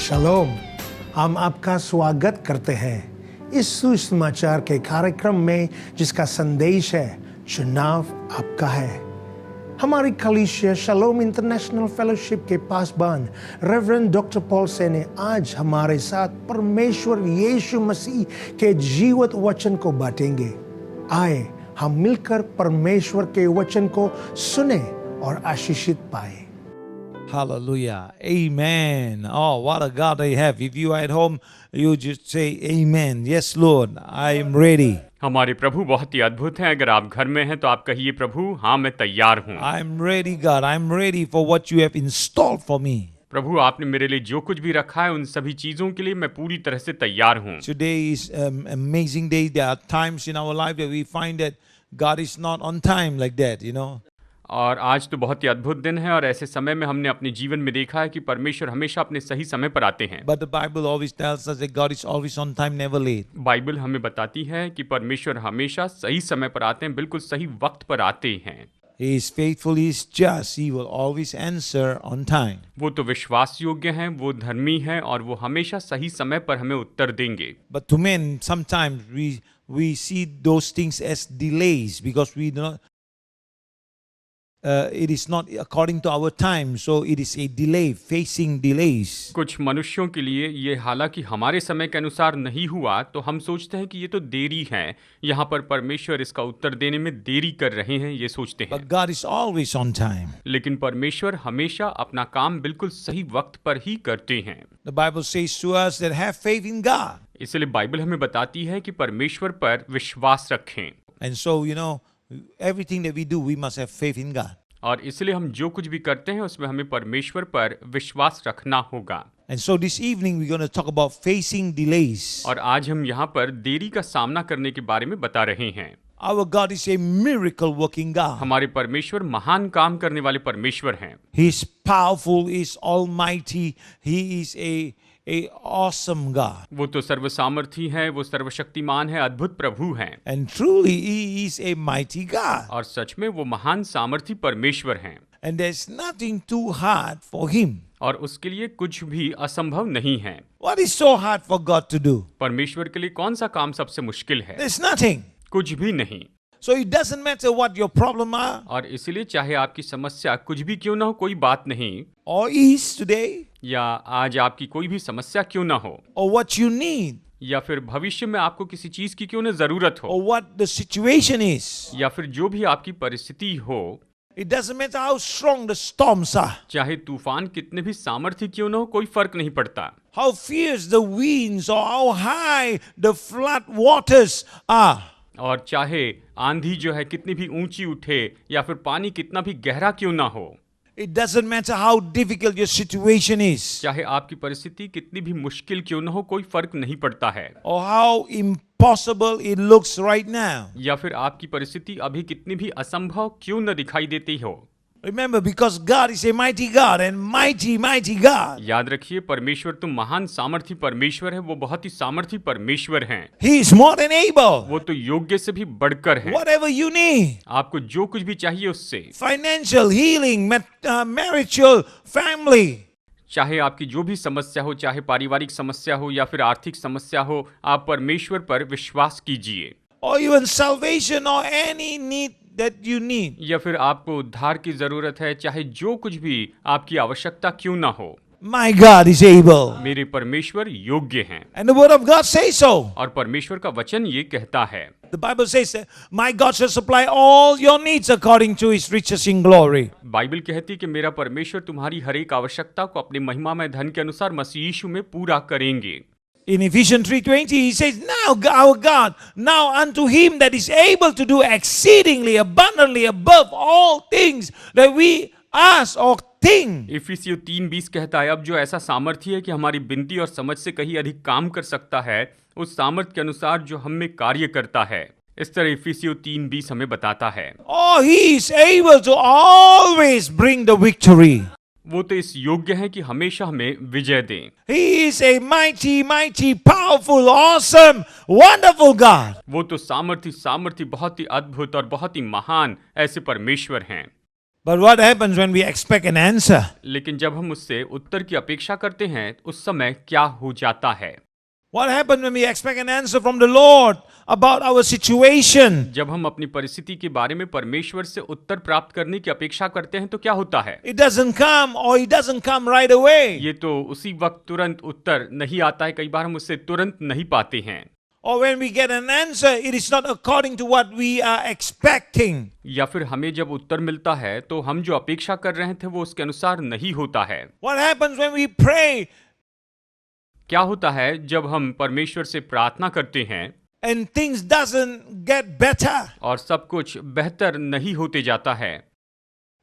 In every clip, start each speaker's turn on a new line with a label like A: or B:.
A: शलोम, हम आपका स्वागत करते हैं इस सुसमाचार के कार्यक्रम में जिसका संदेश है चुनाव आपका है। हमारी कलीसिया शलोम इंटरनेशनल फेलोशिप के पासबान रेवरेंड डॉक्टर पॉल से ने आज हमारे साथ परमेश्वर यीशु मसीह के जीवित वचन को बांटेंगे। आए हम मिलकर परमेश्वर के वचन को सुने और आशीषित पाए।
B: Hallelujah. Amen. Oh, what a God I have. If you are at home, you just say Amen. Yes, Lord, I am ready.
C: हमारे प्रभु बहुत ही अद्भुत हैं। अगर आप घर में हैं तो आप कहिए प्रभु हाँ मैं तैयार हूँ।
B: I am ready, God. I am ready for what you have installed for me.
C: प्रभु आपने मेरे लिए जो कुछ भी रखा है उन सभी चीजों के लिए मैं पूरी तरह से तैयार हूँ।
B: Today is an amazing day. There are times in our life that we find that God is not on time like that, you know.
C: और आज तो बहुत ही अद्भुत दिन है और ऐसे समय में हमने अपने जीवन में देखा है कि परमेश्वर हमेशा अपने सही समय पर आते हैं।
B: But the Bible always tells us that God is always on time, never late.
C: Bible हमें बताती है कि परमेश्वर हमेशा सही समय पर आते हैं, बिल्कुल सही वक्त पर आते हैं।
B: He is faithful, He is just, He will always answer on time.
C: वो तो विश्वास योग्य हैं, वो धर्मी हैं और वो हमेशा सही समय पर हमें उत्तर देंगे।
B: But to men, sometimes we see those things as delays because we do not. It is not according to our time, so it is a delay, facing delays.
C: कुछ मनुष्यों के लिए ये हालांकि हमारे समय के अनुसार नहीं हुआ तो हम सोचते हैं कि ये तो देरी है, यहाँ पर परमेश्वर इसका उत्तर देने में देरी कर रहे हैं, ये सोचते हैं।
B: But God is always on time.
C: लेकिन परमेश्वर हमेशा अपना काम बिल्कुल सही वक्त पर ही करते हैं।
B: The Bible says to us that have faith in God.
C: इसलिए बाइबल हमें बताती है कि परमेश्वर पर विश्वास रखें।
B: And so, you know, everything that we do, we must have faith in God.
C: और इसलिए हम जो कुछ भी करते हैं उसमें हमें परमेश्वर पर विश्वास रखना होगा।
B: And so this evening we're going to talk about facing delays.
C: और आज हम यहाँ पर देरी का सामना करने के बारे में बता रहे हैं।
B: Our God is a miracle working God.
C: हमारे परमेश्वर महान काम करने वाले परमेश्वर हैं।
B: He is powerful, He is almighty, He is a awesome God.
C: वो तो सर्वसामर्थी है, वो सर्वशक्तिमान है, अद्भुत प्रभु हैं।
B: And truly He is a mighty God.
C: और सच में वो महान सामर्थी परमेश्वर हैं।
B: And there's nothing too hard for Him.
C: और उसके लिए कुछ भी असंभव नहीं है।
B: What is so hard for God to do?
C: परमेश्वर के लिए कौन सा काम सबसे मुश्किल है?
B: There's nothing.
C: कुछ भी नहीं।
B: So it doesn't matter what your problem are
C: और इसलिए चाहे आपकी समस्या कुछ भी क्यों ना हो, कोई बात नहीं,
B: or is today
C: या आज आपकी कोई भी समस्या क्यों ना हो,
B: or what you need
C: या फिर भविष्य में आपको किसी चीज की क्यों ना जरूरत हो,
B: or what the situation is.
C: या फिर जो भी आपकी परिस्थिति हो,
B: It doesn't matter how strong the storms are,
C: चाहे तूफान कितने भी सामर्थ्य क्यों ना हो, कोई फर्क नहीं पड़ता।
B: how fierce the winds or how high the flood waters are.
C: और चाहे आंधी जो है कितनी भी ऊंची उठे या फिर पानी कितना भी गहरा क्यों ना हो,
B: It doesn't matter how difficult your situation is
C: चाहे आपकी परिस्थिति कितनी भी मुश्किल क्यों ना हो, कोई फर्क नहीं पड़ता है।
B: or how impossible it looks right now.
C: या फिर आपकी परिस्थिति अभी कितनी भी असंभव क्यों न दिखाई देती हो,
B: Remember, because God is a mighty God and mighty God.
C: याद रखिए परमेश्वर तो महान सामर्थी परमेश्वर है, वो बहुत ही सामर्थी परमेश्वर हैं।
B: He is more than able.
C: वो तो योग्य से भी बढ़कर है।
B: Whatever you need,
C: आपको जो कुछ भी चाहिए उससे,
B: financial, healing, marital, family,
C: चाहे आपकी जो भी समस्या हो, चाहे पारिवारिक समस्या हो या फिर आर्थिक समस्या हो, आप परमेश्वर पर विश्वास कीजिए।
B: or even salvation or any need that you need.
C: या फिर आपको उद्धार की जरूरत है, चाहे जो कुछ भी आपकी आवश्यकता क्यों ना हो,
B: My God is able.
C: मेरे परमेश्वर योग्य हैं।
B: And the word of God says so.
C: और परमेश्वर का वचन ये कहता है,
B: The Bible says that my God shall supply all your needs according to His riches in glory.
C: Bible कहती है कि मेरा परमेश्वर तुम्हारी हर एक आवश्यकता को अपने महिमा में धन के अनुसार मसीह यीशु में पूरा करेंगे।
B: In Ephesians 3:20, He says, now our God, now unto Him that is able to do exceedingly abundantly above all things that we ask or think.
C: इफिसियों 3:20 कहता है, अब जो ऐसा सामर्थ्य है कि हमारी विनती और समझ से कहीं अधिक काम कर सकता है, उस सामर्थ्य के अनुसार जो हम में कार्य करता है। इस तरह इफिसियों 3:20 हमें बताता है।
B: Oh, He is able to always bring the victory.
C: वो तो इस योग्य है कि हमेशा हमें विजय दें।
B: He is a mighty, powerful, awesome, wonderful God.
C: वो तो सामर्थी बहुत ही अद्भुत और बहुत ही महान ऐसे परमेश्वर हैं।
B: But what happens when we expect an answer?
C: लेकिन जब हम उससे उत्तर की अपेक्षा करते हैं उस समय क्या हो जाता है?
B: What happens when we expect an answer from the Lord about our situation?
C: जब हम अपनी परिस्थिति के बारे में परमेश्वर से उत्तर प्राप्त करने की अपेक्षा करते हैं तो क्या होता है?
B: It doesn't come, or it doesn't come right away.
C: ये तो उसी वक्त तुरंत उत्तर नहीं आता है, कई बार हम उससे तुरंत नहीं पाते हैं।
B: Or when we get an answer, it is not according to what we are expecting.
C: या फिर हमें जब उत्तर मिलता है तो हम जो अपेक्षा कर रहे थे वो उसके अनुसार नहीं होता है।
B: What happens when we pray
C: क्या होता है जब हम परमेश्वर से प्रार्थना करते हैं
B: and things doesn't get better?
C: और सब कुछ बेहतर नहीं होते जाता है?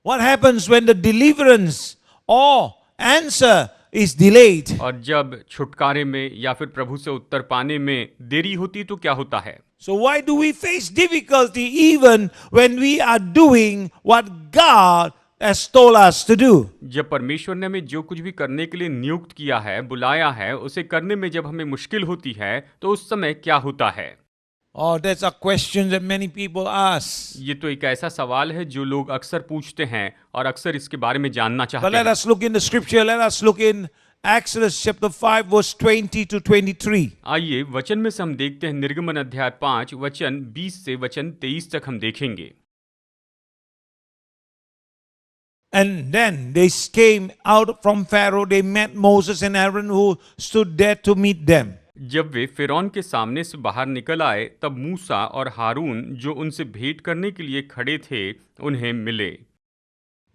B: What happens when the deliverance or answer is delayed?
C: और जब छुटकारे में या फिर प्रभु से उत्तर पाने में देरी होती तो क्या होता है?
B: So why do we face difficulty even when we are doing what God has told us to do?
C: जब परमेश्वर ने हमें जो कुछ भी करने के लिए नियुक्त किया है, बुलाया है, उसे करने में जब हमें मुश्किल होती है तो उस समय क्या होता है?
B: Oh, that's a question that many people ask.
C: ये तो एक ऐसा सवाल है जो लोग अक्सर पूछते हैं और अक्सर इसके बारे में जानना
B: But
C: चाहते
B: let
C: हैं।
B: us look in the scripture. Let us look in Exodus chapter 5 verse 20 to 23.
C: आइए वचन में से हम देखते हैं निर्गमन अध्याय 5 वचन 20 से वचन 23 तक हम देखेंगे।
B: And then they came out from Pharaoh. They met Moses and Aaron who stood there to meet them.
C: जब वे फिरौन के सामने से बाहर निकल आए तब मूसा और हारून जो उनसे भेंट करने के लिए खड़े थे उन्हें मिले।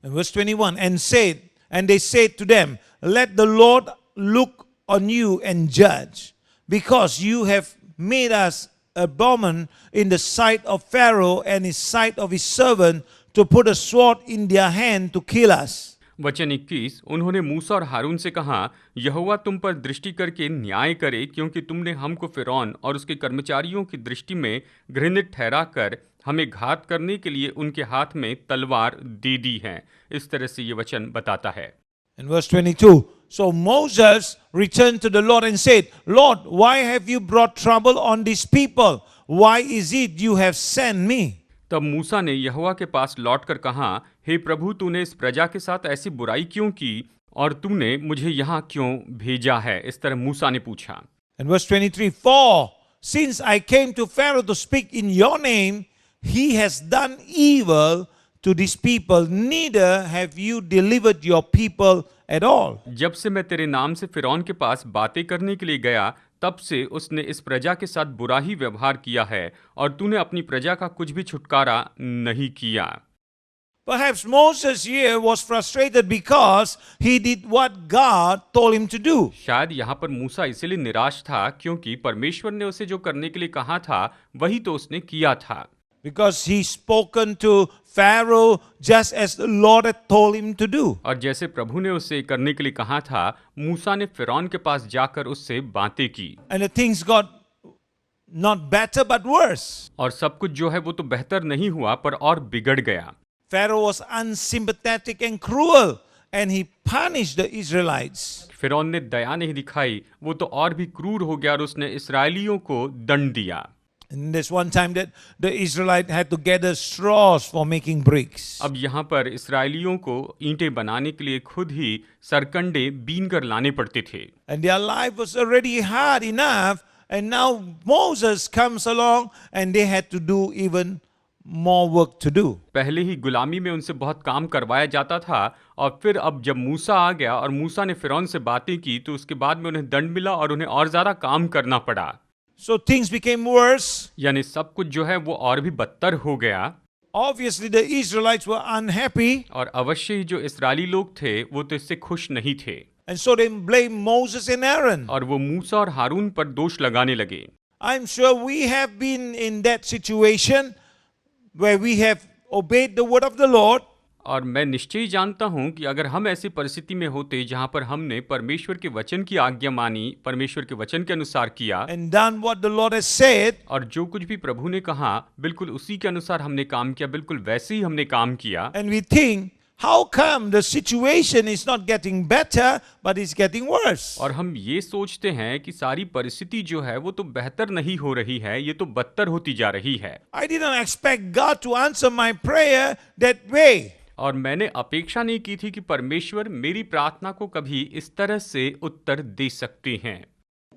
B: And verse 21, and they said to them, let the Lord look on you and judge, because you have made us abominable in the sight of Pharaoh and in sight of his servant, to put a sword in their hand to kill us.
C: वचन 21, उन्होंने मूसा और हारून से कहा, यहोवा तुम पर दृष्टि करके न्याय करे, क्योंकि तुमने हमको फिरौन और उसके कर्मचारियों की दृष्टि में घृणित ठहरा कर हमें घात करने के लिए उनके हाथ में तलवार दे दी है। इस तरह से ये वचन बताता है।
B: In verse 22, so Moses returned to the Lord and said, Lord, why have you brought trouble on these people? Why is it you have sent me?
C: तब मूसा ने यहोवा के पास लौटकर कहा, हे प्रभु, तूने इस प्रजा के साथ ऐसी बुराई क्यों की और तूने मुझे यहाँ क्यों भेजा है? इस तरह मूसा ने पूछा।
B: And verse 23, for since I came to Pharaoh to speak in your name, he has done evil to these people, neither have you delivered your people at all.
C: जब से मैं तेरे नाम से फिरौन के पास बातें करने के लिए गया, तब से उसने इस प्रजा के साथ बुरा ही व्यवहार किया है और तूने अपनी प्रजा का कुछ भी छुटकारा नहीं किया।
B: Perhaps Moses here was frustrated because he did what God told him to do.
C: शायद यहाँ पर मूसा इसलिए निराश था क्योंकि परमेश्वर ने उसे जो करने के लिए कहा था वही तो उसने किया था।
B: Because he spoken to Pharaoh just as the Lord had told him to do.
C: और जैसे प्रभु ने उसे करने के लिए कहा था, मूसा ने फिरौन के पास जाकर उससे बातें की।
B: And the things got not better but worse.
C: और सब कुछ जो है वो तो बेहतर नहीं हुआ पर और बिगड़ गया।
B: Pharaoh was unsympathetic and cruel, and he punished the Israelites.
C: फिरौन ने दया नहीं दिखाई, वो तो और भी क्रूर हो गया और उसने इस्राएलियों को दंड दिया।
B: And there's one time that the Israelites had to gather straws for making bricks.
C: अब यहाँ पर इस्राएलियों को ईंटें बनाने के लिए खुद ही सरकंडे बीन कर लाने पड़ते थे।
B: And their life was already hard enough, and now Moses comes along and they had to do even more work to do.
C: पहले ही गुलामी में उनसे बहुत काम करवाया जाता था और फिर अब जब मूसा आ गया और मूसा ने फिरौन से बातें की तो उसके बाद में उन्हें दंड मिला और उन्हें और ज्यादा काम करना पड़ा।
B: So things became worse.
C: यानी सब कुछ जो है वो और भी बदतर हो गया।
B: Obviously the Israelites were unhappy,
C: और अवश्य ही जो इस्राएली लोग थे वो तो इससे खुश नहीं थे
B: and so they blamed Moses and Aaron.
C: और वो मूसा और हारून पर दोष लगाने लगे।
B: I'm sure we have been in that situation where we have obeyed the word of the Lord,
C: और मैं निश्चय ही जानता हूं कि अगर हम ऐसी परिस्थिति में होते जहां पर हमने परमेश्वर के वचन की आज्ञा मानी, परमेश्वर के वचन के अनुसार किया
B: and done what the Lord has said,
C: और जो कुछ भी प्रभु ने कहा बिल्कुल उसी के अनुसार हमने काम किया, बिल्कुल वैसे ही हमने काम किया।
B: and we think, how come the situation is not getting better but it's getting worse?
C: और हम ये सोचते हैं कि सारी परिस्थिति जो है वो तो बेहतर नहीं हो रही है, ये तो बदतर होती जा रही है।
B: I didn't expect God to answer my prayer that way.
C: और मैंने अपेक्षा नहीं की थी कि परमेश्वर मेरी प्रार्थना को कभी इस तरह से उत्तर दे सकते हैं।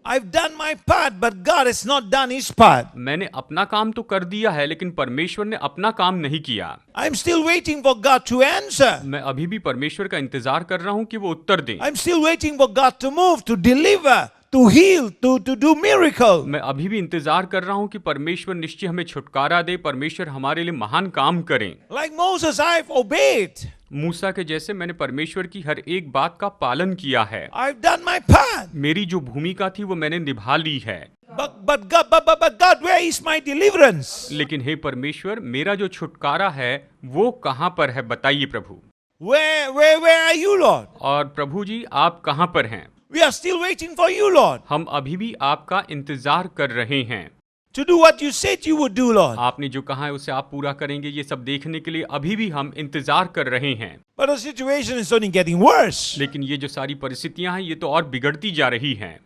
B: I've done my part, but God has not done his part.
C: मैंने अपना काम तो कर दिया है, लेकिन परमेश्वर ने अपना काम नहीं किया।
B: I'm still waiting for God to answer.
C: मैं अभी भी परमेश्वर का इंतजार कर रहा हूं कि वो उत्तर दें।
B: I'm still waiting for God to move, to deliver, to heal, to do miracle.
C: मैं अभी भी इंतजार कर रहा हूं कि परमेश्वर निश्चय हमें छुटकारा दे, परमेश्वर हमारे लिए महान काम करें।
B: Like Moses, I've obeyed.
C: मूसा के जैसे मैंने परमेश्वर की हर एक बात का पालन किया है।
B: I've done my part.
C: मेरी जो भूमिका थी वो मैंने निभा ली है।
B: But God, where is my deliverance?
C: लेकिन हे परमेश्वर, मेरा जो छुटकारा है वो कहां पर है, बताइए प्रभु।
B: Where are you, Lord?
C: और प्रभु जी, आप कहां पर हैं?
B: We are still waiting for you, Lord,
C: हम अभी भी आपका इंतजार कर रहे हैं।
B: to do what you said you would do, Lord.
C: आपने जो कहा है उसे आप पूरा करेंगे, ये सब देखने के लिए अभी भी हम इंतजार कर रहे हैं।
B: But the situation is only getting worse.
C: लेकिन ये जो सारी परिस्थितियां हैं ये तो और बिगड़ती जा रही हैं।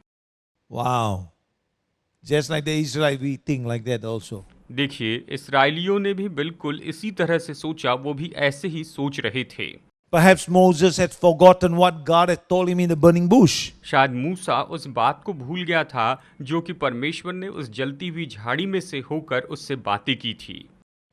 B: Wow. Just like the Israelites, we think like that also.
C: देखिए, इस्राएलियों ने भी बिल्कुल इसी तरह से सोचा, वो भी ऐसे ही सोच रहे थे।
B: Perhaps Moses had forgotten what God had told him in the burning bush.
C: शायद मूसा उस बात को भूल गया था जो कि परमेश्वर ने उस जलती हुई झाड़ी में से होकर उससे बातें की थी।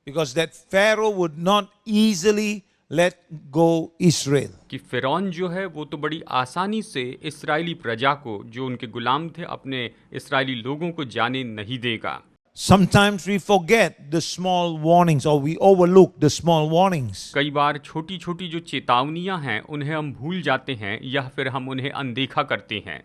B: Because that Pharaoh would not easily let go Israel.
C: कि फिरौन जो है वो तो बड़ी आसानी से इस्राएली प्रजा को, जो उनके गुलाम थे, अपने इस्राएली लोगों को जाने नहीं देगा।
B: Sometimes we forget the small warnings or we overlook the small warnings.
C: कई बार छोटी छोटी जो चेतावनियां हैं उन्हें हम भूल जाते हैं या फिर हम उन्हें अनदेखा करते हैं।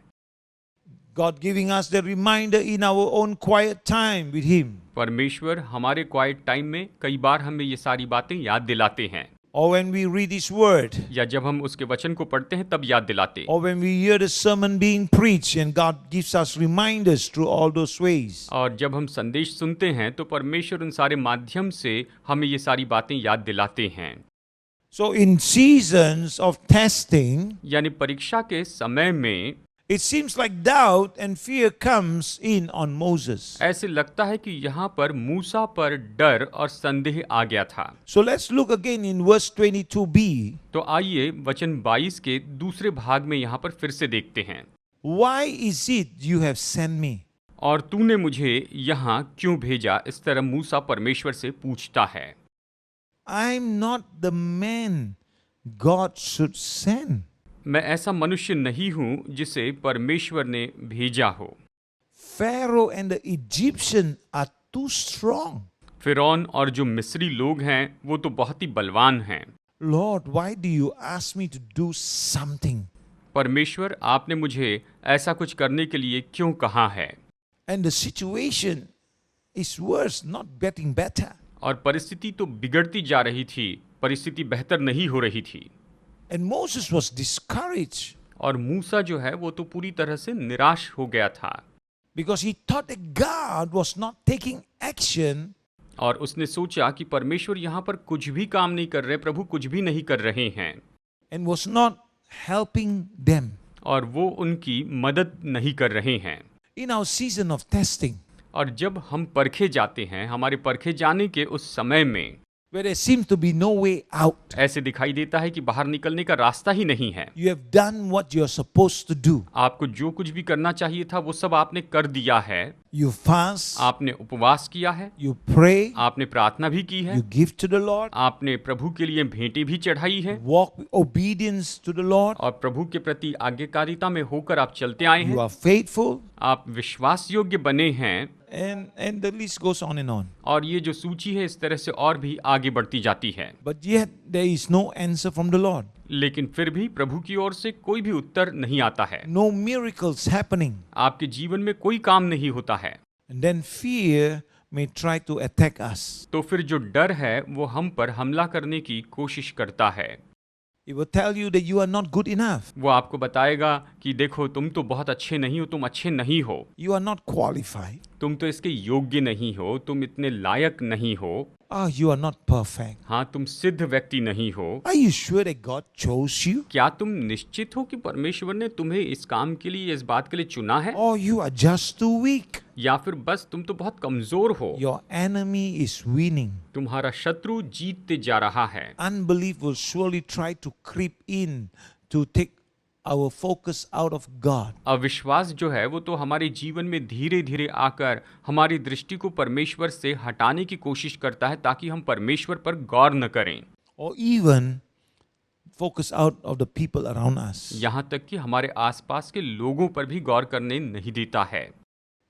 B: God giving us the reminder in our own quiet time with Him.
C: परमेश्वर हमारे क्वाइट टाइम में कई बार हमें ये सारी बातें याद दिलाते हैं।
B: Or when we read His Word.
C: या जब हम उसके वचन को पढ़ते हैं तब याद दिलाते।
B: Or when we hear the sermon being preached and God gives us reminders through all those ways.
C: और जब हम संदेश सुनते हैं तो परमेश्वर उन सारे माध्यम से हमें ये सारी बातें याद दिलाते हैं।
B: So in seasons of testing,
C: यानी परीक्षा के समय में
B: it seems like doubt and fear comes in on Moses.
C: ऐसे लगता है कि यहाँ पर मूसा पर डर और संदेह आ गया था।
B: So let's look again in verse 22b.
C: तो आइए वचन 22 के दूसरे भाग में यहाँ पर फिर से देखते हैं।
B: Why is it you have sent me?
C: और तूने मुझे यहाँ क्यों भेजा, इस तरह मूसा परमेश्वर से पूछता है।
B: I'm not the man God should send.
C: मैं ऐसा मनुष्य नहीं हूं जिसे परमेश्वर ने भेजा हो।
B: Pharaoh and the Egyptian are too strong.
C: फिरौन और जो मिस्री लोग हैं वो तो बहुत ही बलवान हैं।
B: Lord, why do you ask me to do something?
C: परमेश्वर, आपने मुझे ऐसा कुछ करने के लिए क्यों कहा है?
B: And the situation is worse, not getting better.
C: और परिस्थिति तो बिगड़ती जा रही थी, परिस्थिति बेहतर नहीं हो रही थी।
B: And Moses was discouraged
C: और मूसा जो है वो तो पूरी तरह से निराश हो गया था।
B: because he thought that God was not taking action.
C: और उसने सोचा कि परमेश्वर यहाँ पर कुछ भी काम नहीं कर रहे, प्रभु कुछ भी नहीं कर रहे हैं।
B: And was not helping them.
C: और वो उनकी मदद नहीं कर रहे हैं।
B: In our season of testing,
C: और जब हम परखे जाते हैं, हमारे परखे जाने के उस समय में
B: where there seems to be no way out,
C: ऐसे दिखाई देता है कि बाहर निकलने का रास्ता ही नहीं है।
B: you have done what you are supposed to do.
C: आपको जो कुछ भी करना चाहिए था वो सब आपने कर दिया है।
B: You fast,
C: आपने उपवास किया है,
B: you pray,
C: आपने प्रार्थना भी की है,
B: you give to the Lord,
C: आपने प्रभु के लिए भेंटें भी चढ़ाई है,
B: walk with obedience to the Lord,
C: और प्रभु के प्रति आज्ञाकारिता में होकर आप चलते आए
B: you
C: हैं,
B: are faithful,
C: आप विश्वास योग्य बने हैं।
B: and the list goes on and on.
C: और ये जो सूची है इस तरह से और भी आगे बढ़ती जाती है।
B: But yet there is no answer from the Lord.
C: लेकिन फिर भी प्रभु की ओर से कोई भी उत्तर नहीं आता है।
B: No miracles happening.
C: आपके जीवन में कोई काम नहीं होता है।
B: And then fear may try to attack us.
C: तो फिर जो डर है वो हम पर हमला करने की कोशिश करता है।
B: It will tell you that you are not good enough.
C: वो आपको बताएगा कि देखो तुम तो बहुत अच्छे नहीं हो, तुम अच्छे नहीं हो,
B: You are not qualified.
C: तुम तो इसके योग्य नहीं हो, तुम इतने लायक नहीं हो,
B: You are not perfect.
C: हाँ तुम सिद्ध व्यक्ति नहीं हो।
B: Are you sure that God chose you?
C: क्या तुम निश्चित हो कि परमेश्वर ने तुम्हें इस काम के लिए, इस बात के लिए चुना है?
B: Or you are just too weak?
C: या फिर बस तुम तो बहुत कमजोर हो,
B: Your enemy is winning.
C: तुम्हारा शत्रु जीतते जा रहा है।
B: Unbelief will surely try to creep in to take our focus out of God.
C: अविश्वास जो है वो तो हमारे जीवन में धीरे धीरे आकर हमारी दृष्टि को परमेश्वर से हटाने की कोशिश करता है ताकि हम परमेश्वर पर गौर न करें,
B: Or even focus out of the people around us.
C: यहाँ तक कि हमारे आसपास के लोगों पर भी गौर करने नहीं देता है।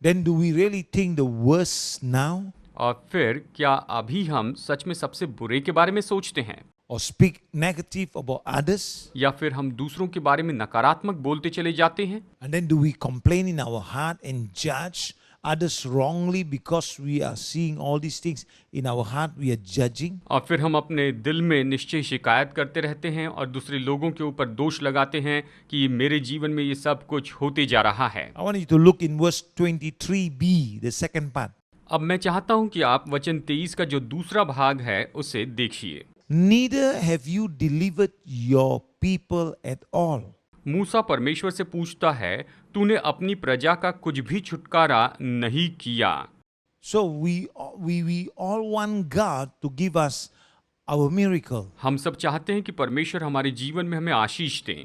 B: Then do we really think the worst now?
C: और फिर क्या अभी हम सच में सबसे बुरे के बारे में सोचते हैं,
B: Or speak negative about others?
C: या फिर हम दूसरों के बारे में नकारात्मक बोलते चले जाते हैं?
B: And then do we complain in our heart and judge others wrongly because we are seeing all these things in our heart, we are judging?
C: और फिर हम अपने दिल में निश्चय शिकायत करते रहते हैं और दूसरे लोगों के ऊपर दोष लगाते हैं कि मेरे जीवन में ये सब कुछ होते जा रहा है।
B: I want you to look in verse 23b, the second part.
C: अब मैं चाहता हूं कि आप वचन 23 का जो दूसरा भाग है उसे देखिए।
B: Neither have you delivered your people at all.
C: मूसा परमेश्वर से पूछता है, तूने अपनी प्रजा का कुछ भी छुटकारा नहीं किया।
B: So we all want God to give us our miracle
C: हम सब चाहते हैं कि परमेश्वर हमारे जीवन में हमें आशीष दें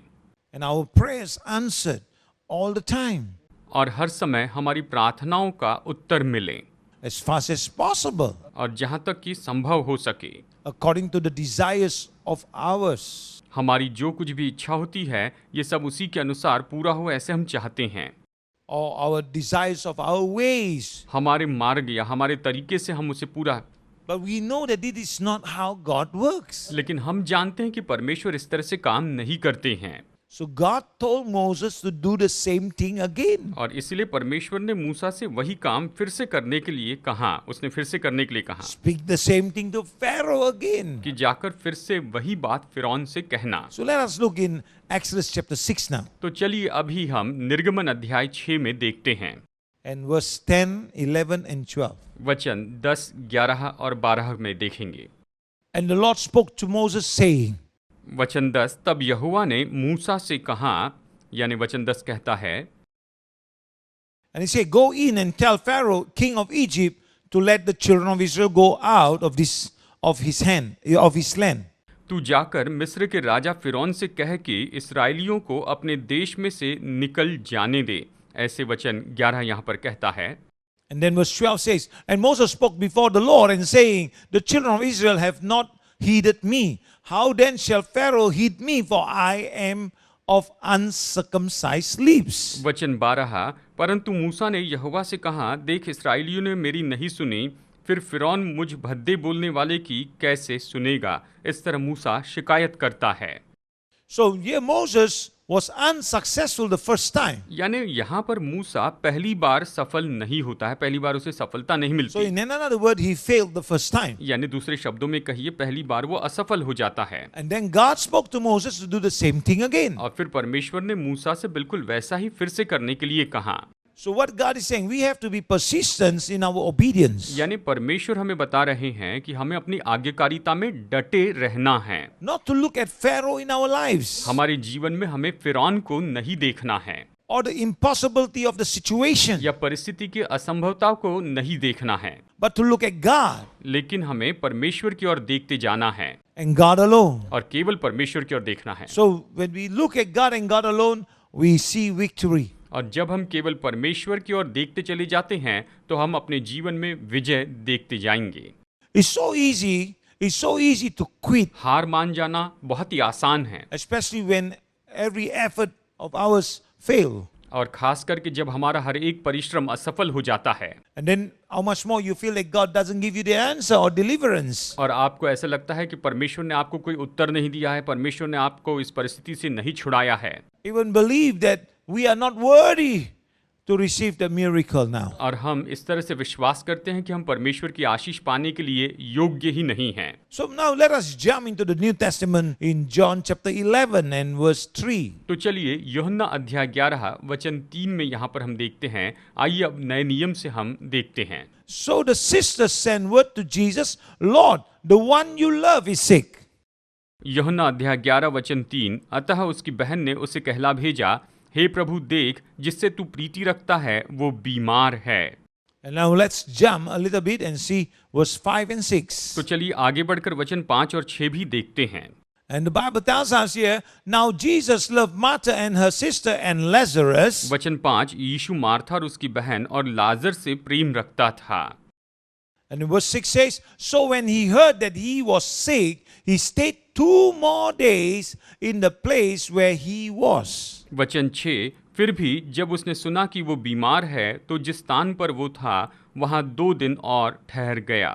B: and our prayers answered all the time
C: और हर समय हमारी प्रार्थनाओं का उत्तर मिले
B: as fast as possible
C: और जहां तक कि संभव हो सके,
B: according to the desires of ours.
C: हमारी जो कुछ भी इच्छा होती है ये सब उसी के अनुसार पूरा हो, ऐसे हम चाहते हैं।
B: Or our desires of our ways.
C: हमारे मार्ग या हमारे तरीके से हम उसे पूरा,
B: But we know that it is not how God works.
C: लेकिन हम जानते हैं कि परमेश्वर इस तरह से काम नहीं करते हैं।
B: So God told Moses to do the same thing again.
C: और इसलिए परमेश्वर ने मूसा से वही काम फिर से करने के लिए कहा, उसने फिर से करने के लिए कहा
B: Speak the same thing to Pharaoh again.
C: कि जाकर फिर से वही बात फिरौन से कहना।
B: So let us look in Exodus chapter 6 now.
C: तो चलिए अभी हम निर्गमन अध्याय 6 में देखते हैं,
B: And verse 10, 11 and 12.
C: वचन 10, 11 और 12 में देखेंगे।
B: And the Lord spoke to Moses saying,
C: वचन 10, तब यहोवा ने मूसा से कहा, यानी वचन 10 कहता है,
B: and he said, Go in and tell Pharaoh, king of Egypt, to let the children of Israel go out of his land.
C: तू जाकर मिस्र के राजा फिरौन से कह कि इसराइलियों को अपने देश में से निकल जाने दे। ऐसे वचन 11 यहाँ पर कहता है।
B: And then verse 12 says, And Moses spoke before the Lord and saying, The children of Israel have not heeded me. How then shall Pharaoh heed me, for I am of uncircumcised lips?
C: वचन 12, परंतु मूसा ने यहोवा से कहा, देख इस्राएलियों ने मेरी नहीं सुनी, फिर फिरौन मुझ भद्दे बोलने वाले की कैसे सुनेगा। इस तरह मूसा शिकायत करता है।
B: So here Moses was unsuccessful the first time.
C: यानी यहाँ पर मूसा पहली बार सफल नहीं होता है, पहली बार उसे सफलता नहीं
B: So
C: मिलती।
B: in another word, he failed the first time.
C: यानी दूसरे शब्दों में कहिए, पहली बार वो असफल हो जाता है।
B: And then God spoke to Moses to do the same thing again.
C: और फिर परमेश्वर ने मूसा से बिल्कुल वैसा ही फिर से करने के लिए कहा।
B: So what God is saying, we have to be persistent in our obedience.
C: यानी परमेश्वर हमें बता रहे हैं कि हमें अपनी आज्ञाकारिता में डटे रहना है।
B: Not to look at Pharaoh in our lives.
C: हमारे जीवन में हमें फिरौन को नहीं देखना है,
B: Or the impossibility of the situation.
C: या परिस्थिति की असंभवता को नहीं देखना है,
B: But to look at God
C: लेकिन हमें परमेश्वर की ओर देखते जाना है
B: and God alone.
C: और केवल परमेश्वर की ओर देखना है।
B: So when we look at God and God alone, we see victory.
C: और जब हम केवल परमेश्वर की ओर देखते चले जाते हैं तो हम अपने जीवन में विजय देखते जाएंगे।
B: It's so easy to quit,
C: हार मान जाना बहुत ही आसान है,
B: especially when every effort of ours fail.
C: और खास करके जब हमारा हर एक परिश्रम असफल हो जाता है।
B: And then how much more you feel that God doesn't give you the answer or deliverance.
C: और आपको ऐसा लगता है कि परमेश्वर ने आपको कोई उत्तर नहीं दिया है, परमेश्वर ने आपको इस परिस्थिति से नहीं छुड़ाया है।
B: Even believe that we are not worthy to receive the miracle now.
C: और हम इस तरह से विश्वास करते हैं कि हम परमेश्वर की आशीष पाने के लिए योग्य ही नहीं हैं।
B: So now let us jump into the New Testament in John chapter 11 and verse 3.
C: तो चलिए यूहन्ना अध्याय 11 वचन 3 में यहाँ पर हम देखते हैं। आइए अब नए नियम से हम देखते हैं।
B: So the sisters sent word to Jesus, Lord, the one you love is sick.
C: यूहन्ना अध्याय 11 वचन 3, अतः उसकी बहन ने उसे कहला भेजा, हे प्रभु देख, जिससे तू प्रीति रखता है वो बीमार है।
B: And now let's jump a little bit and see verse 5 and 6.
C: तो चलिए आगे बढ़कर वचन 5 और 6 भी देखते हैं।
B: And the Bible tells us here, now Jesus loved Martha and her sister and Lazarus.
C: वचन 5, यीशु मार्था और उसकी बहन और लाजर से प्रेम रखता था।
B: And in verse 6 says, so when he heard that he was sick, he stayed 2 more days in the place where he was.
C: वचन 6, फिर भी जब उसने सुना कि वो बीमार है तो जिस स्थान पर वो था वहां 2 दिन और ठहर गया।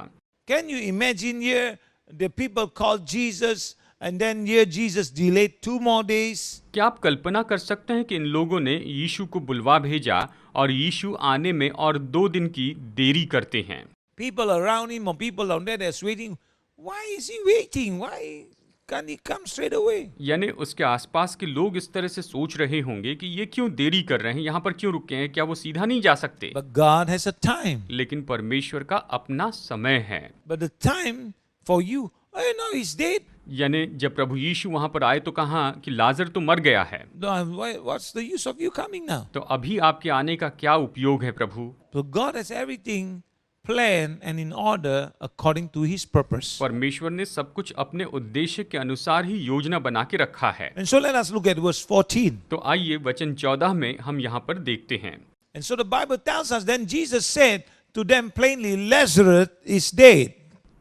B: Can you imagine here the people called Jesus and then here Jesus delayed 2 more days?
C: क्या आप कल्पना कर सकते हैं कि इन लोगों ने यीशु को बुलवा भेजा और यीशु आने में और 2 दिन की देरी करते हैं।
B: People around him or people down there that's waiting. Why is he waiting? Why can't he come straight away?
C: यानी उसके आसपास के लोग इस तरह से सोच रहे होंगे कि ये क्यों देरी कर रहे हैं, यहाँ पर क्यों रुके हैं, क्या वो सीधा नहीं जा सकते?
B: But God has a time.
C: लेकिन परमेश्वर का अपना समय है।
B: But the time for you, oh no, he's dead.
C: यानी जब प्रभु यीशु वहां पर आए तो कहा कि लाजर तो मर गया है,
B: What's the use of you coming now?
C: तो अभी आपके आने का क्या उपयोग है प्रभु?
B: So God has everything planned and in order according to his purpose.
C: परमेश्वर ने सब कुछ अपने उद्देश्य के अनुसार ही योजना बना के रखा है।
B: And so let us look at verse 14.
C: तो आइए वचन 14 में हम यहाँ पर देखते हैं।
B: And so the Bible tells us, then Jesus said to them plainly, Lazarus is dead.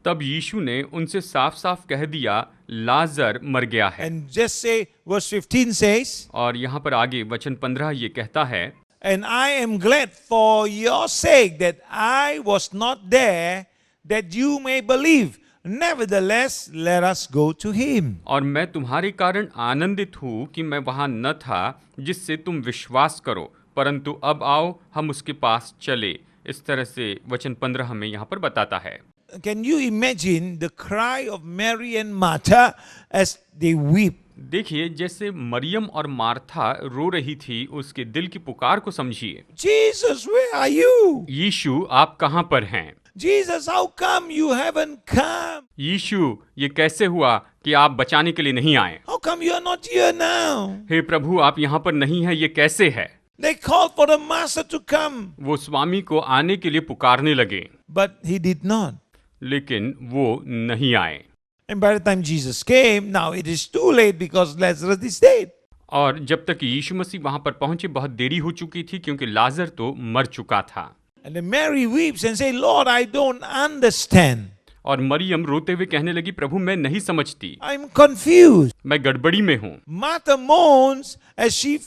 C: तब यीशु ने उनसे साफ साफ कह दिया, लाजर मर गया है।
B: And just say, verse 15 says,
C: और यहाँ पर आगे वचन 15 ये कहता है,
B: and I am glad for your sake that I was not there, that you may believe. Nevertheless, let us go to him.
C: और मैं तुम्हारे कारण आनंदित हूँ कि मैं वहां न था, जिससे तुम विश्वास करो, परंतु अब आओ हम उसके पास चले। इस तरह से वचन 15 हमें यहाँ पर बताता है।
B: Can you imagine the cry of Mary and Martha as they weep?
C: देखिए, जैसे मरियम और मार्था रो रही थी, उसके दिल की पुकार को समझिए।
B: Jesus, where are you?
C: यीशु आप कहाँ पर हैं?
B: Jesus, how come you haven't come?
C: यीशु, ये कैसे हुआ कि आप बचाने के लिए नहीं आए?
B: How come you are not here now?
C: हे प्रभु, आप यहाँ पर नहीं हैं, ये कैसे है?
B: They called for the master to come,
C: वो स्वामी को आने के लिए पुकारने लगे,
B: but he did not.
C: लेकिन वो नहीं आए।
B: And by the time Jesus came, now it is too late because Lazarus is dead.
C: और जब तक यीशु मसीह वहां पर पहुंचे बहुत देरी हो चुकी थी, क्योंकि लाजर तो मर चुका था।
B: And then Mary weeps and say, Lord, I don't understand.
C: और मरियम रोते हुए कहने लगी, प्रभु मैं नहीं समझती,
B: I'm confused.
C: मैं गड़बड़ी में हूँ।
B: Martha moans as she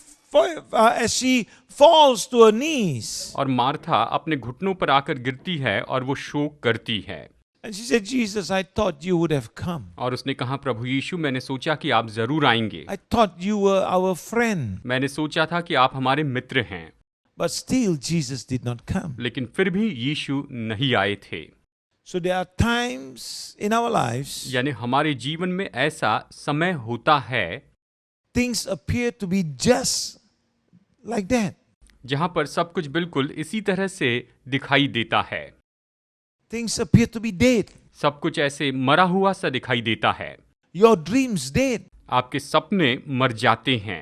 B: falls to her knees.
C: और मार्था अपने घुटनों पर आकर गिरती है और वो शोक करती है।
B: And she said, Jesus, I thought you would have come.
C: और उसने कहा, प्रभु यीशु, मैंने सोचा कि आप जरूर आएंगे।
B: I thought you were our friend.
C: मैंने सोचा था कि आप हमारे मित्र हैं।
B: But still, Jesus did not come.
C: लेकिन फिर भी यीशु नहीं आए थे।
B: So there are times in our lives,
C: यानी हमारे जीवन में ऐसा समय होता है,
B: things appear to be just like that.
C: जहां पर सब कुछ बिल्कुल इसी तरह से दिखाई देता है।
B: Things appear to be dead.
C: सब कुछ ऐसे मरा हुआ सा दिखाई देता है।
B: Your dreams dead.
C: आपके सपने मर जाते हैं।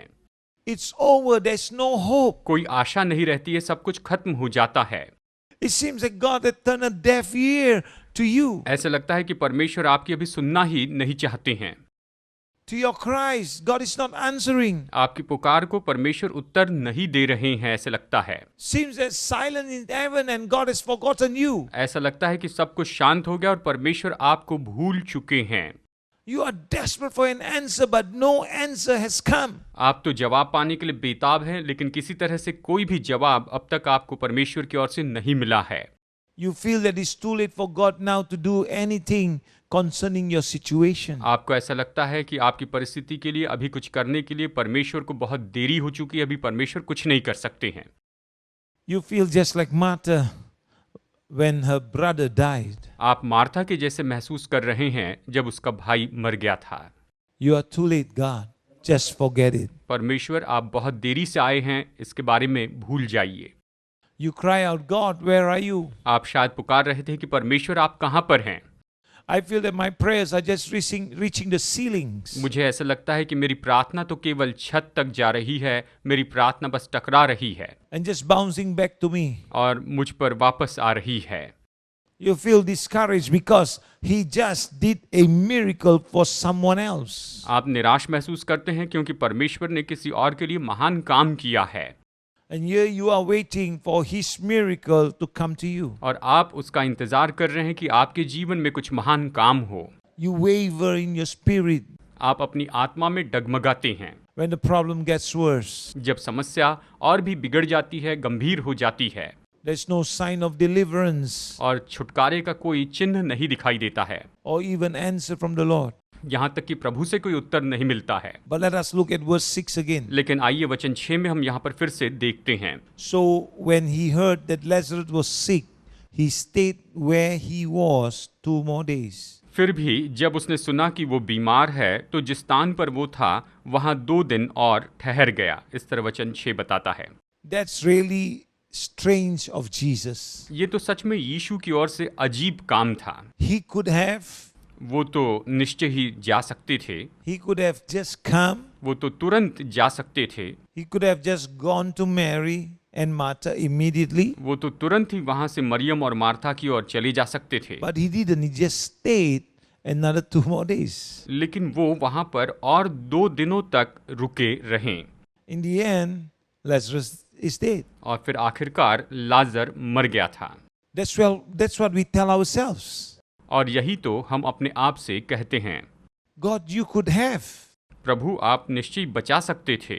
B: It's over. There's no hope.
C: कोई आशा नहीं रहती है, सब कुछ खत्म हो जाता है।
B: It seems like God had turned a deaf ear to you,
C: ऐसा लगता है कि परमेश्वर आपकी अभी सुनना ही नहीं चाहते हैं।
B: to your cries. God is not answering.
C: आपकी पुकार को परमेश्वर उत्तर नहीं दे रहे हैं, ऐसे लगता है।
B: Seems as silent in heaven and God has forgotten you.
C: ऐसा लगता है कि सब कुछ शांत हो गया और परमेश्वर आपको भूल चुके हैं।
B: You are desperate for an answer, but no answer has come.
C: आप तो जवाब पाने के लिए बेताब हैं, लेकिन किसी तरह से कोई भी जवाब अब तक आपको परमेश्वर की ओर से नहीं मिला है।
B: You feel that it's too late for God now to do anything concerning your situation.
C: आपको ऐसा लगता है कि आपकी परिस्थिति के लिए अभी कुछ करने के लिए परमेश्वर को बहुत देरी हो चुकी है, अभी परमेश्वर कुछ नहीं कर सकते हैं।
B: You feel just like Martha when her brother died.
C: आप मार्था के जैसे महसूस कर रहे हैं जब उसका भाई मर गया था।
B: You are too late, God. Just forget it.
C: परमेश्वर, आप बहुत देरी से आए हैं, इसके बारे में भूल जाइए।
B: You cry out, God, where are you?
C: आप शायद पुकार रहे थे कि परमेश्वर आप कहाँ पर हैं।
B: I feel that my prayers are just reaching the ceilings.
C: मुझे ऐसा लगता है कि मेरी प्रार्थना तो केवल छत तक जा रही है, मेरी प्रार्थना बस टकरा रही है
B: And just bouncing back to me.
C: और मुझ पर वापस आ रही है।
B: You feel discouraged because he just did a miracle for someone else.
C: आप निराश महसूस करते हैं क्योंकि परमेश्वर ने किसी और के लिए महान काम किया है
B: And here you are waiting for his miracle to come to you.
C: और आप उसका इंतजार कर रहे हैं कि आपके जीवन में कुछ महान काम हो।
B: You waver in your spirit
C: आप अपनी आत्मा में डगमगाते हैं
B: when the problem gets worse.
C: जब समस्या और भी बिगड़ जाती है, गंभीर हो जाती है
B: There's no sign of deliverance
C: और छुटकारे का कोई चिन्ह नहीं दिखाई देता है,
B: or even answer from the Lord.
C: यहाँ तक कि प्रभु से कोई उत्तर नहीं मिलता है।
B: But let us look at verse 6 again.
C: लेकिन आइए वचन 6 में हम यहाँ पर फिर से देखते हैं।
B: So when he heard that Lazarus was sick, he stayed where he was 2 more days.
C: फिर भी जब उसने सुना कि वो बीमार है तो जिस स्थान पर वो था वहाँ 2 दिन और ठहर गया। इस तरह वचन 6 बताता है।
B: That's really strange of Jesus.
C: ये तो सच में यीशु की ओर से अजीब काम था।
B: He could have
C: वो तो निश्चय ही जा सकते थे,
B: He could have just come.
C: वो तो तुरंत जा सकते थे,
B: He could have just gone to Mary and Martha immediately.
C: वो तो तुरंत ही वहां से मरियम और मार्था की ओर चले जा सकते थे,
B: But he didn't. He just stayed another 2 more days.
C: लेकिन वो वहां पर और 2 दिनों तक रुके रहें
B: In the end, Lazarus is dead.
C: और फिर आखिरकार लाजर मर गया था।
B: That's what we tell ourselves.
C: और यही तो हम अपने आप से कहते हैं,
B: God, you could have.
C: प्रभु आप निश्चय बचा सकते थे,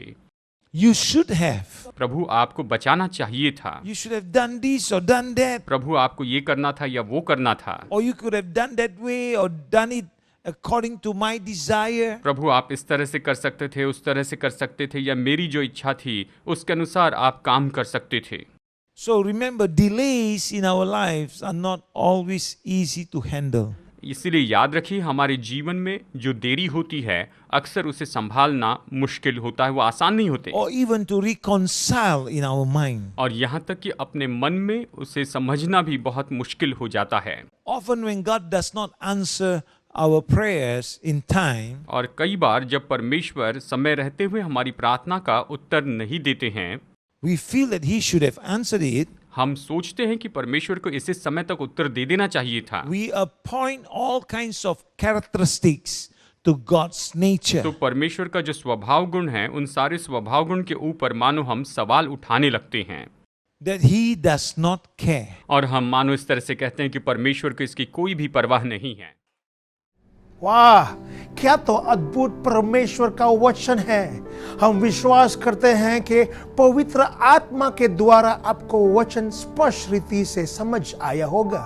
B: You should have.
C: प्रभु आपको बचाना चाहिए था,
B: You should have done this or done that.
C: प्रभु आपको ये करना था या वो करना था,
B: Or you could have done that way or done it according to my desire.
C: प्रभु आप इस तरह से कर सकते थे, उस तरह से कर सकते थे, या मेरी जो इच्छा थी उसके अनुसार आप काम कर सकते थे।
B: So remember, delays in our lives are not always easy to handle.
C: इसीलिए याद रखिए, हमारे जीवन में जो देरी होती है अक्सर उसे संभालना मुश्किल होता है, वो आसान नहीं होते,
B: Or even to reconcile in our mind.
C: और यहाँ तक कि अपने मन में उसे समझना भी बहुत मुश्किल हो जाता है।
B: Often when God does not answer our prayers in time,
C: और कई बार जब परमेश्वर समय रहते हुए हमारी प्रार्थना का उत्तर नहीं देते हैं,
B: we feel that He should have answered it.
C: हम सोचते हैं कि परमेश्वर को इसी समय तक उत्तर दे देना चाहिए था।
B: We appoint all kinds of characteristics to God's nature.
C: तो परमेश्वर का जो स्वभाव गुण है, उन सारे स्वभाव गुण के ऊपर मानो हम सवाल उठाने लगते हैं,
B: That He does not care.
C: और हम मानो इस तरह से कहते हैं कि परमेश्वर को इसकी कोई भी परवाह नहीं है।
A: वाह, क्या तो अद्भुत परमेश्वर का वचन है। हम विश्वास करते हैं कि पवित्र आत्मा के द्वारा आपको वचन स्पष्ट रीति से समझ आया होगा।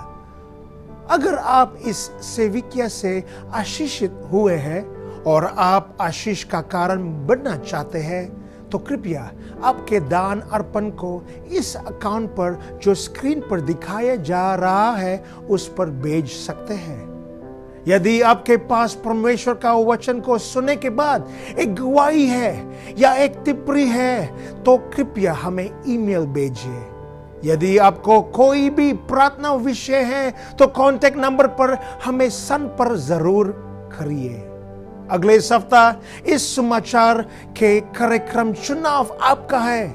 A: अगर आप इस सेविकिया से आशीषित हुए हैं और आप आशीष का कारण बनना चाहते हैं, तो कृपया आपके दान अर्पण को इस अकाउंट पर जो स्क्रीन पर दिखाया जा रहा है उस पर भेज सकते हैं। यदि आपके पास परमेश्वर का वचन को सुनने के बाद एक गवाही है या एक टिप्पणी है, तो कृपया हमें ईमेल भेजिए। यदि आपको कोई भी प्रार्थना विषय है तो कांटेक्ट नंबर पर हमें संपर्क जरूर करिए। अगले सप्ताह इस समाचार के कार्यक्रम चुनाव आपका है,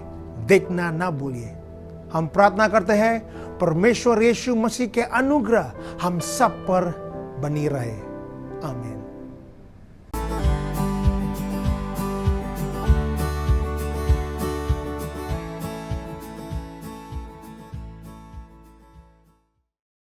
A: देखना ना भूलिए। हम प्रार्थना करते हैं परमेश्वर यीशु मसीह के अनुग्रह हम सब पर बनी रहे। आमीन।